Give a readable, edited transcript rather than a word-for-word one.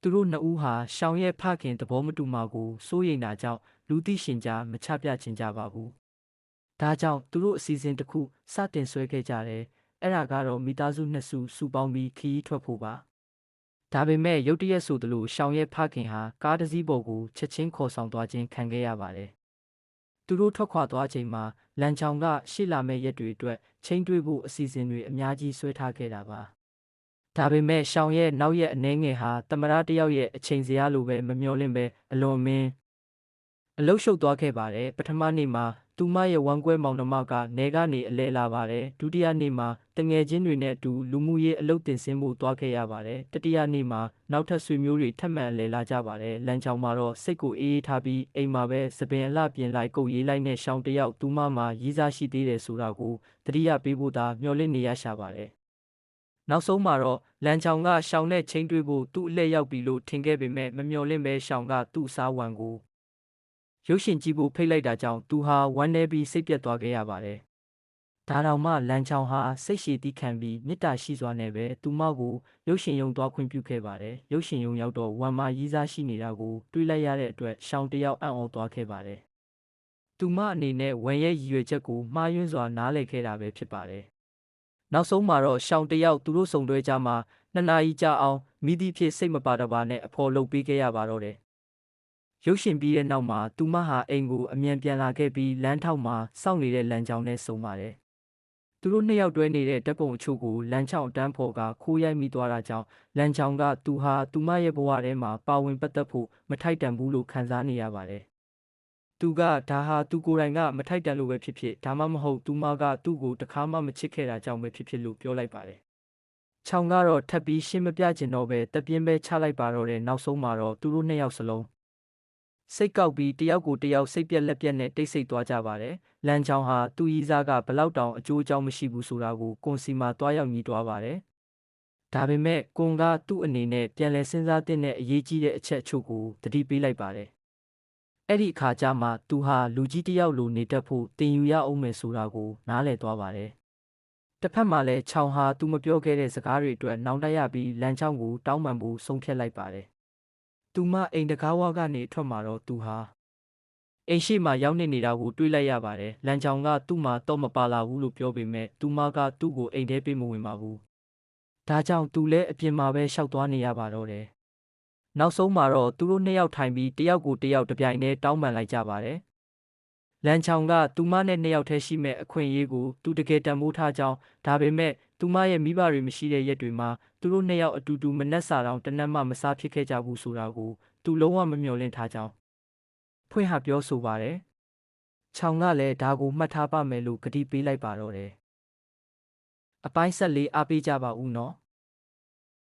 သူတို့နှစ်ဦးဟာရှောင်ရဲ့ဖခင်သဘောမတူမှာကိုစိုးရိမ်တာကြောင့်လူသိရှင်ကြားမချပြချင်ကြပါဘူး။ဒါကြောင့်သူတို့အစီအစဉ်တစ်ခုစတင်ဆွဲခဲ့ကြတယ်။အဲ့ဒါကတော့မိသားစုနှစ်စုစုပေါင်းပြီးခရီးထွက်ဖို့ပါ။ဒါပေမဲ့ရုတ်တရက်ဆိုသလိုရှောင်ရဲ့ဖခင်ဟာကားတစ်စီးပေါ်ကိုချက်ချင်းခေါ်ဆောင်သွားခြင်းခံခဲ့ရပါတယ်။သူတို့ထွက်ခွာသွားချိန်မှာလန်ချောင်ကရှေ့လာမဲ့ရက်တွေအတွက်ချိန်တွေးဖို့အစီအစဉ်တွေအများကြီးဆွဲထားခဲ့တာပါ။ဒါပေမဲ့ရှောင်ရဲ့နောက်ရက်အနှဲငယ်ဟာသမရတယောက်ရဲ့အချိန်စရာလိုပဲမမျှော်လင့်ပဲအလွန်မင်းအလုရှုပ်သွားခဲ့ပါတယ်ပထမနေ့မှာသူမရဲ့ဝမ်းကွဲမောင်နှမကနေကနေအလဲလာပါတယ်ဒုတိယနေ့မှာတငယ်ချင်းတွေနဲ့အတူလူမှုရေးအလုပ်တင်ဆင်းဖို့သွားခဲ့ရပါတယ်တတိယနေ့မှာနောက်ထပ်ဆွေမျိုးတွေထပ်မံအလဲလာကြပါတယ်လမ်းကြောင်မှာတော့စိတ်ကိုအေးအေးထားပြီးအိမ်မှာပဲစပင်အလှပြင်လိုက်ကုတ်ရေးလိုက်နဲ့ရှောင်တယောက်သူမမှာရေးစားရှိသေးတယ်ဆိုတာကိုတတိယပေးဖို့သာမျှော်လင့်နေရရှာပါတယ်နောက်ဆုံးမှာတော့လန်ချောင်ကရှောင်နဲ့ချင်းတွေးဖို့သူ့အလှည့်ရောက်ပြီလို့ထင်ခဲ့ပေမဲ့မမျှော်လင့်ပဲရှောင်ကသူ့စားဝံကိုရုပ်ရှင်ကြည့်ဖို့ဖိတ်လိုက်တာကြောင့်သူဟာဝမ်းနည်းပြီးစိတ်ပြတ်သွားခဲ့ရပါတယ်။ဒါတောင်မှလန်ချောင်ဟာစိတ်ရှည်သီးခံပြီးမေတ္တာရှိစွာနဲ့ပဲသူမကိုရုပ်ရှင်ရုံသွားခွင့်ပြုခဲ့ပါတယ်။ရုပ်ရှင်ရုံရောက်တော့ဝမ်မာရီးစားရှိနေတာကိုတွေးလိုက်ရတဲ့အတွက်ရှောင်တယောက်အံ့ဩသွားခဲ့ပါတယ်။သူမအနေနဲ့ဝမ်ရဲ့ရည်ရွယ်ချက်ကိုမှားယွင်းစွာနားလည်ခဲ့တာပဲဖြစ်ပါတယ်။နောက်ဆုံးမှာတော့ရှောင်တယောက်သူတို့ဆုံတွဲကြမှာ2 နာရီကြာအောင်မိသည့်ဖြစ်စိတ်မပါတပါနဲ့အဖော်လုပ်ပေးခဲ့ရပါတော့တယ်။ရုပ်ရှင်ပြီးတဲ့နောက်မှာသူမဟာအိမ်ကိုအမြန်ပြန်လာခဲ့ပြီးလမ်းထောက်မှာစောင့်နေတဲ့လမ်းကြောင်းနဲ့ဆုံပါတယ်။သူတို့နှစ်ယောက်တွဲနေတဲ့ဓာတ်ပုံအချို့ကိုလမ်းချောင်းအတန်းဖော်ကခိုးရိုက်မိသွားတာကြောင့်လမ်းချောင်းကသူဟာသူမရဲ့ဘဝထဲမှာပါဝင်ပတ်သက်ဖို့မထိုက်တန်ဘူးလို့ခံစားနေရပါတယ်။သူကဒါဟာသူကိုယ်တိုင်ကမထိုက်တန်လို့ပဲဖြစ်ဖြစ်ဒါမှမဟုတ်သူမကသူ့ကိုတခါမှမချစ်ခဲ့တာကြောင့်ပဲဖြစ်ဖြစ်လို့ပြောလိုက်ပါတယ်။ချောင်းကတော့ထပ်ပြီးရှင်းမပြချင်တော့ပဲတပြင်းပဲချလိုက်ပါတော့တဲ့နောက်ဆုံးမှာတော့သူတို့နှစ်ယောက်စလုံးစိတ်ကောက်ပြီးတယောက်ကိုတယောက်စိတ်ပြက်လက်ပြက်နဲ့တိတ်ဆိတ်သွားကြပါတယ်။လန်ချောင်ဟာသူ့ရီးစားကဘလောက်တောင်အကျိုးအကြောင်းမရှိဘူးဆိုတာကိုကွန်စီမှာတွားရောက်ညီးတွားပါတယ်။ဒါပေမဲ့ကွန်ကသူ့အနေနဲ့ပြန်လည်စဉ်းစားတဲ့အရေးကြီးတဲ့အချက်အချို့ကိုသတိပေးလိုက်ပါတယ်။အဲ့ဒီအခါကျမှသူဟာလူကြီးတယောက်လိုနေတတ်ဖို့တင်ယူရအောင်မယ်ဆိုတာကိုနားလည်သွားပါတယ်။တစ်ဖက်မှာလည်းချောင်ဟာသူမပြောခဲ့တဲ့စကားတွေအတွက်နှောင့်တရပြီးလန်ချောင်ကိုတောင်းပန်ဖို့ဆုံးဖြတ်လိုက်ပါတယ်။သူမအိမ်တကားဝကနေထွက်มาတော့သူဟာအိမ်ရှိမှရောက်နေတာကိုတွေးလိုက်ရပါတယ်။လန်ချောင်ကသူ့မှာတော့မပါလာဘူးလို့ပြောပေမဲ့သူမကသူ့ကိုအိမ်ထဲပေးမဝင်ပါဘူး။ဒါကြောင့်သူလည်းအပြင်မှာပဲရှောက်သွားနေရပါတော့တယ်။နောက်ဆုံးမှာတော့သူတို့နှစ်ယောက်ထိုင်ပြီးတယောက်ကိုတယောက်တပြိုင်တည်းတောင်းပန်လိုက်ကြပါတယ်။လန်ချောင်ကသူမနဲ့နှစ်ယောက်တည်းရှိမဲ့အခွင့်အရေးကိုသူတကယ်တန်ဖိုးထားကြောင်းဒါပေမဲ့သူမရဲ့မိဘတွေမရှိတဲ့ရက်တွေမှာသူတို့နှစ်ယောက်အတူတူမနှက်စာတောင်တနက်မှမစားဖြစ်ခဲ့ကြဘူးဆိုတာကိုသူလုံးဝမမျှော်လင့်ထားကြောင်းဖွင့်ဟပြောဆိုပါတယ်။ချောင်ကလည်းဒါကိုမှတ်ထားပါမယ်လို့ကတိပေးလိုက်ပါတော့တယ်။အပိုင်း14အားပေးကြပါဦးနော်။